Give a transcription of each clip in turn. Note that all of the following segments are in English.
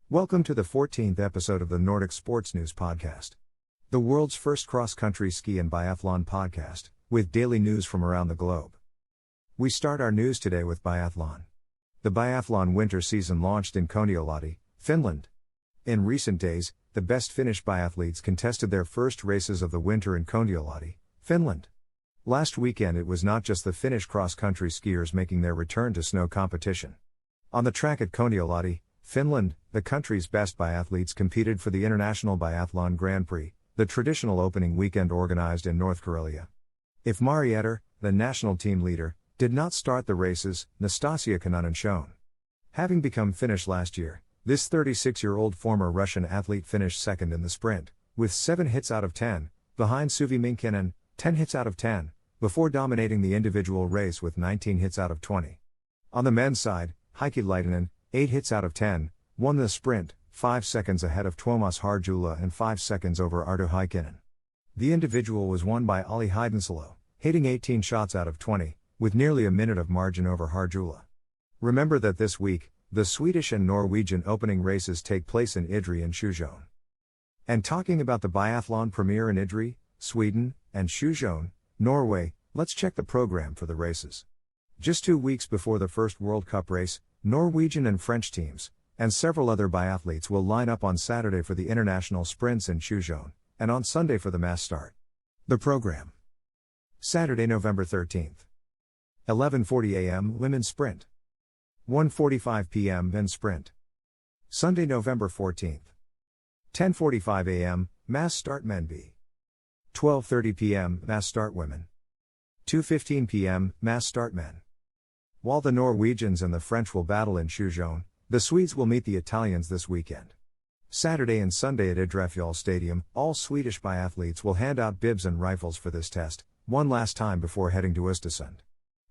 Welcome to the 14th episode of the Nordic Sports News Podcast, the world's first cross-country ski and biathlon podcast, with daily news from around the globe. We start our news today with biathlon. The biathlon winter season launched in Kontiolahti, Finland. In recent days, the best Finnish biathletes contested their first races of the winter in Kontiolahti, Finland. Last weekend it was not just the Finnish cross-country skiers making their return to snow competition. On the track at Kontiolahti, Finland, the country's best biathletes competed for the International Biathlon Grand Prix, the traditional opening weekend organized in North Karelia. If Marieter, the national team leader, did not start the races, Nastasia Kananen shone. Having become Finnish last year, this 36-year-old former Russian athlete finished second in the sprint, with 7 hits out of 10, behind Suvi Minkkinen, 10 hits out of 10, before dominating the individual race with 19 hits out of 20. On the men's side, Heikki Laitinen, 8 hits out of 10, won the sprint, 5 seconds ahead of Tuomas Harjula and 5 seconds over Arto Heikkinen. The individual was won by Olli Heidensalo, hitting 18 shots out of 20, with nearly a minute of margin over Harjula. Remember that this week, the Swedish and Norwegian opening races take place in Idre and Sjusjøen. And talking about the biathlon premiere in Idre, Sweden, and Sjusjøen, Norway, let's check the program for the races. Just 2 weeks before the first World Cup race, Norwegian and French teams, and several other biathletes will line up on Saturday for the international sprints in Sjusjøen, and on Sunday for the mass start. The program. Saturday, November 13th. 11:40 a.m. Women's Sprint. 1:45 p.m. Men's Sprint. Sunday, November 14th. 10:45 a.m. Mass Start Men B. 12:30 p.m. Mass Start Women. 2:15 p.m. Mass Start Men. While the Norwegians and the French will battle in Sjusjøen, the Swedes will meet the Italians this weekend. Saturday and Sunday at Idrefjäll Stadium, all Swedish biathletes will hand out bibs and rifles for this test, one last time before heading to Östersund.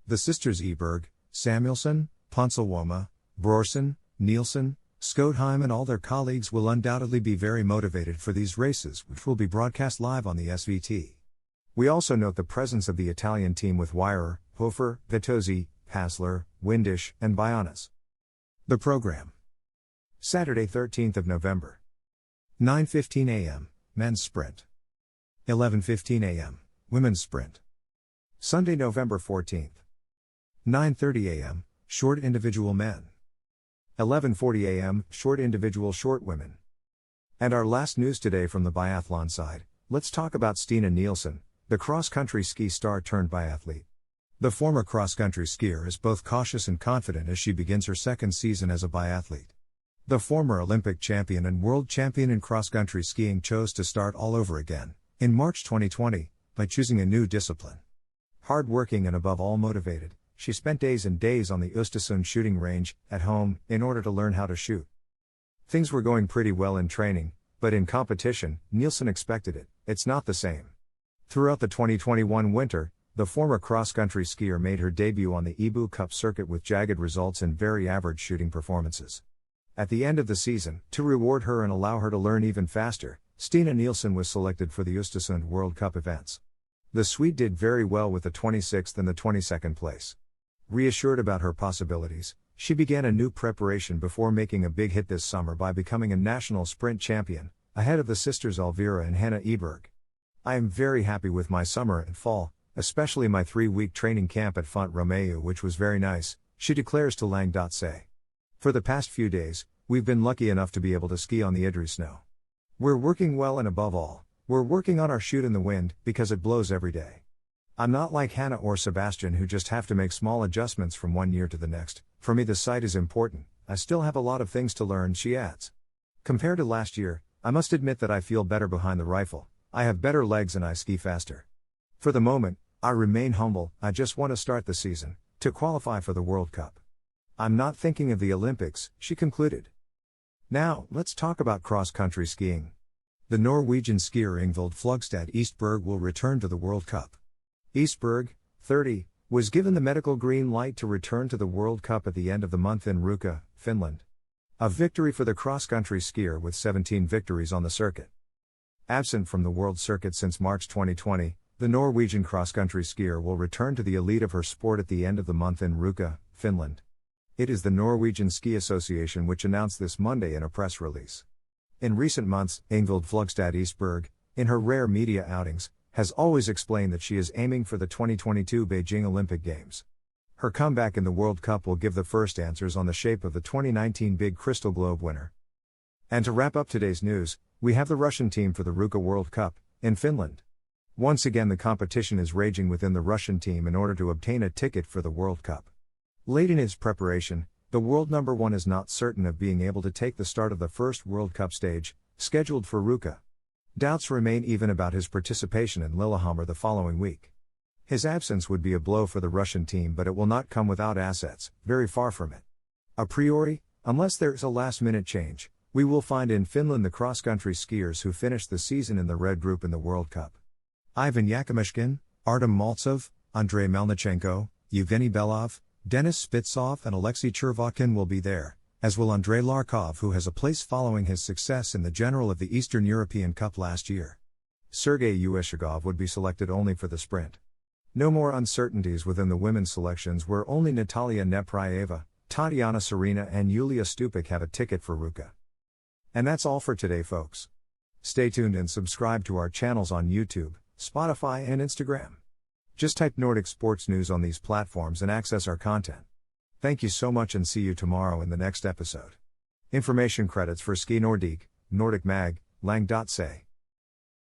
The sisters Eberg, Samuelsson, Ponsiluoma, Brorson, Nilsson, Skotheim and all their colleagues will undoubtedly be very motivated for these races, which will be broadcast live on the SVT. We also note the presence of the Italian team with Wierer, Hofer, Vitozzi, Passler, Windisch, and Bionis. The program. Saturday, 13th of November. 9:15 a.m. Men's Sprint. 11:15 a.m. Women's Sprint. Sunday, November 14th. 9:30 a.m. Short Individual Men. 11:40 a.m. Short Individual Short Women. And our last news today from the biathlon side, let's talk about Stina Nilsson, the cross-country ski star turned biathlete. The former cross-country skier is both cautious and confident as she begins her second season as a biathlete. The former Olympic champion and world champion in cross-country skiing chose to start all over again, in March 2020, by choosing a new discipline. Hard-working and above all motivated, she spent days and days on the Östersund shooting range, at home, in order to learn how to shoot. Things were going pretty well in training, but in competition, Nilsson expected it, it's not the same. Throughout the 2021 winter, the former cross-country skier made her debut on the Eastburg Cup circuit with jagged results and very average shooting performances. At the end of the season, to reward her and allow her to learn even faster, Stina Nilsson was selected for the Östersund World Cup events. The Swede did very well with the 26th and the 22nd place. Reassured about her possibilities, she began a new preparation before making a big hit this summer by becoming a national sprint champion, ahead of the sisters Elvira and Hanna Eberg. I am very happy with my summer and fall, especially my 3-week training camp at Font Romeu, which was very nice, she declares to Lang.se. For the past few days, we've been lucky enough to be able to ski on the Idre snow. We're working well and above all, we're working on our shoot in the wind, because it blows every day. I'm not like Hannah or Sebastian who just have to make small adjustments from one year to the next. For me the sight is important, I still have a lot of things to learn, she adds. Compared to last year, I must admit that I feel better behind the rifle, I have better legs and I ski faster. For the moment, I remain humble, I just want to start the season, to qualify for the World Cup. I'm not thinking of the Olympics, she concluded. Now, let's talk about cross-country skiing. The Norwegian skier Ingvild Flugstad Eastburg will return to the World Cup. Eastburg, 30, was given the medical green light to return to the World Cup at the end of the month in Ruka, Finland. A victory for the cross-country skier with 17 victories on the circuit. Absent from the world circuit since March 2020, the Norwegian cross-country skier will return to the elite of her sport at the end of the month in Ruka, Finland. It is the Norwegian Ski Association which announced this Monday in a press release. In recent months, Ingvild Flugstad Eastburg, in her rare media outings, has always explained that she is aiming for the 2022 Beijing Olympic Games. Her comeback in the World Cup will give the first answers on the shape of the 2019 Big Crystal Globe winner. And to wrap up today's news, we have the Russian team for the Ruka World Cup, in Finland. Once again, the competition is raging within the Russian team in order to obtain a ticket for the World Cup. Late in his preparation, the world number one is not certain of being able to take the start of the first World Cup stage, scheduled for Ruka. Doubts remain even about his participation in Lillehammer the following week. His absence would be a blow for the Russian team, but it will not come without assets, very far from it. A priori, unless there is a last-minute change, we will find in Finland the cross-country skiers who finished the season in the red group in the World Cup. Ivan Yakimishkin, Artem Maltsov, Andrei Melnichenko, Yevgeny Belov, Denis Spitsov and Alexei Chervotkin will be there, as will Andrei Larkov, who has a place following his success in the general of the Eastern European Cup last year. Sergei Ueshagov would be selected only for the sprint. No more uncertainties within the women's selections, where only Natalia Neprayeva, Tatiana Serena and Yulia Stupik have a ticket for Ruka. And that's all for today, folks. Stay tuned and subscribe to our channels on YouTube, Spotify and Instagram. Just type Nordic Sports News on these platforms and access our content. Thank you so much and see you tomorrow in the next episode. Information credits for Ski Nordic, Nordic Mag, Lang.se.